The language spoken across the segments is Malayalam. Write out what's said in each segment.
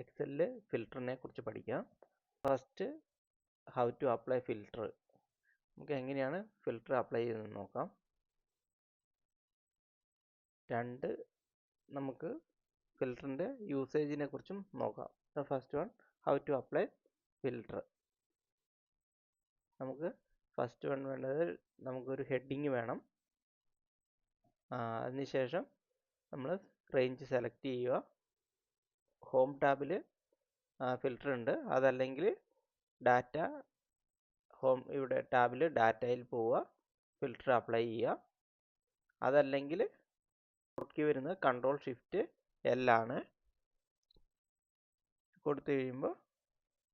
എക്സലിൽ ഫിൽറ്ററിനെ കുറിച്ച് പഠിക്കാം. First how to apply filter. നമുക്ക് എങ്ങനെയാണ് ഫിൽറ്റർ അപ്ലൈ ചെയ്യുന്നത് നോക്കാം. രണ്ട് നമുക്ക് ഫിൽറ്ററിൻ്റെ യൂസേജിനെ കുറിച്ചും നോക്കാം. First one how to apply filter. നമുക്ക് ഫസ്റ്റ് വൺ വേണ്ടത് നമുക്കൊരു ഹെഡിങ് വേണം. അതിനുശേഷം നമ്മൾ റേഞ്ച് സെലക്ട് ചെയ്യുക. ഹോം ടാബിൽ ഫിൽറ്റർ ഉണ്ട്. അതല്ലെങ്കിൽ ഡാറ്റ ഹോം ഇവിടെ ടാബിൽ ഡാറ്റയിൽ പോവുക, ഫിൽറ്റർ അപ്ലൈ ചെയ്യുക. അതല്ലെങ്കിൽ ഷോർട്ട് വരുന്നത് കൺട്രോൾ ഷിഫ്റ്റ് എൽ ആണ്. കൊടുത്തു കഴിയുമ്പോൾ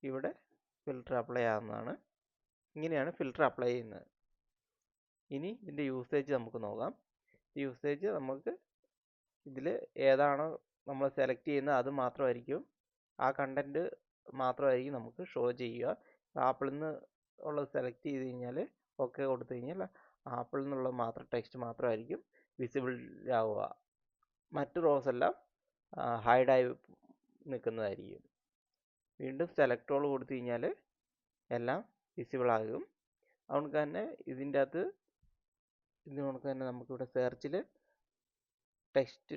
ഇവിടെ ഫിൽറ്റർ അപ്ലൈ ആവുന്നതാണ്. ഇങ്ങനെയാണ് ഫിൽറ്റർ അപ്ലൈ ചെയ്യുന്നത്. ഇനി ഇതിൻ്റെ യൂസേജ് നമുക്ക് നോക്കാം. യൂസേജ് നമുക്ക് ഇതിൽ ഏതാണോ നമ്മൾ സെലക്ട് ചെയ്യുന്നത് അത് മാത്രമായിരിക്കും, ആ കണ്ടൻറ്റ് മാത്രമായിരിക്കും നമുക്ക് ഷോ ചെയ്യുക. ആപ്പിളിൽ നിന്ന് ഉള്ളത് സെലക്ട് ചെയ്ത് കഴിഞ്ഞാൽ ഓക്കെ കൊടുത്തു കഴിഞ്ഞാൽ ആപ്പിളിൽ നിന്നുള്ള മാത്രം ടെക്സ്റ്റ് മാത്രമായിരിക്കും വിസിബിൾ ആവുക. മറ്റ് റോസ് എല്ലാം ഹൈഡായി നിൽക്കുന്നതായിരിക്കും. വീണ്ടും സെലക്ട് ഓൾ കൊടുത്തു കഴിഞ്ഞാൽ എല്ലാം വിസിബിൾ ആകും. അതുകൊണ്ട് തന്നെ ഇതിൻ്റെ അകത്ത് ഇതുകൊണ്ട് തന്നെ നമുക്കിവിടെ സെർച്ചിൽ ടെക്സ്റ്റ്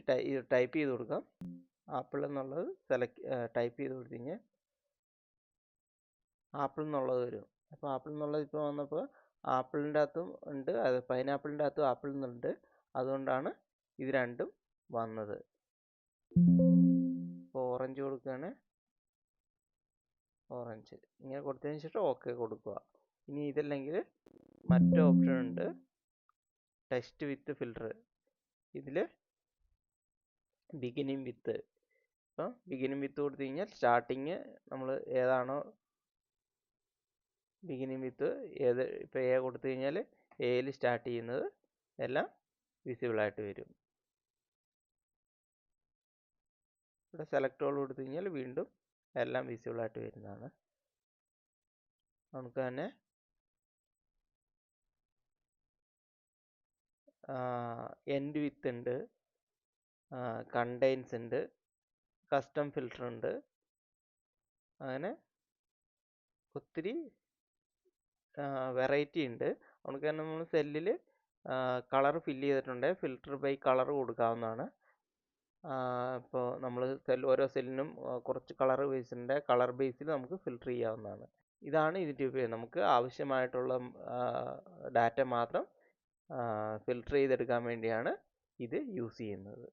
ടൈപ്പ് ചെയ്ത് കൊടുക്കാം. ആപ്പിൾ എന്നുള്ളത് ടൈപ്പ് ചെയ്ത് കൊടുത്തു കഴിഞ്ഞാൽ ആപ്പിൾ എന്നുള്ളത് വരും. അപ്പോൾ ആപ്പിൾ എന്നുള്ളത് ഇപ്പോൾ വന്നപ്പോൾ ആപ്പിളിൻ്റെ അകത്തും ഉണ്ട്, അത് പൈനാപ്പിളിൻ്റെ അകത്തും ആപ്പിൾ എന്നുണ്ട്. അതുകൊണ്ടാണ് ഇത് രണ്ടും വന്നത്. ഇപ്പോൾ ഓറഞ്ച് കൊടുക്കുകയാണ്, ഓറഞ്ച് ഇങ്ങനെ കൊടുത്തതിന് ശേഷം ഓക്കെ കൊടുക്കുക. ഇനി ഇതല്ലെങ്കിൽ മറ്റൊരു ഓപ്ഷൻ ഉണ്ട്, ടെക്സ്റ്റ് വിത്ത് ഫിൽറ്റർ. ഇതിൽ ബിഗിനിങ് വിത്ത്. അപ്പോൾ ബിഗിനിങ് വിത്ത് കൊടുത്തു കഴിഞ്ഞാൽ സ്റ്റാർട്ടിങ് നമ്മൾ ഏതാണോ ബിഗിനിങ് വിത്ത് ഏത്, ഇപ്പോൾ എ കൊടുത്തു കഴിഞ്ഞാൽ എയിൽ സ്റ്റാർട്ട് ചെയ്യുന്നത് എല്ലാം വിസിബിളായിട്ട് വരും. ഇവിടെ സെലക്ട് ഓൾ കൊടുത്തു കഴിഞ്ഞാൽ വീണ്ടും എല്ലാം വിസിബിളായിട്ട് വരുന്നതാണ്. നമുക്ക് തന്നെ എൻഡ് വിത്ത് ഉണ്ട്, കണ്ടെയ്ൻസ് ഉണ്ട്, കസ്റ്റം ഫിൽറ്റർ ഉണ്ട്. അങ്ങനെ ഒത്തിരി വെറൈറ്റി ഉണ്ട്. അതുകൊണ്ട് തന്നെ നമ്മൾ സെല്ലിൽ കളർ ഫില്ല് ചെയ്തിട്ടുണ്ട്, ഫിൽറ്റർ ബൈ കളർ കൊടുക്കാവുന്നതാണ്. ഇപ്പോൾ നമ്മൾ ഓരോ സെല്ലിനും കുറച്ച് കളർ ബേസിൻ്റെ കളർ ബേസിൽ നമുക്ക് ഫിൽറ്റർ ചെയ്യാവുന്നതാണ്. ഇതാണ് ഇതിൻ്റെ ഉപയോഗം. നമുക്ക് ആവശ്യമായിട്ടുള്ള ഡാറ്റ മാത്രം ഫിൽറ്റർ ചെയ്തെടുക്കാൻ വേണ്ടിയാണ് ഇത് യൂസ് ചെയ്യുന്നത്.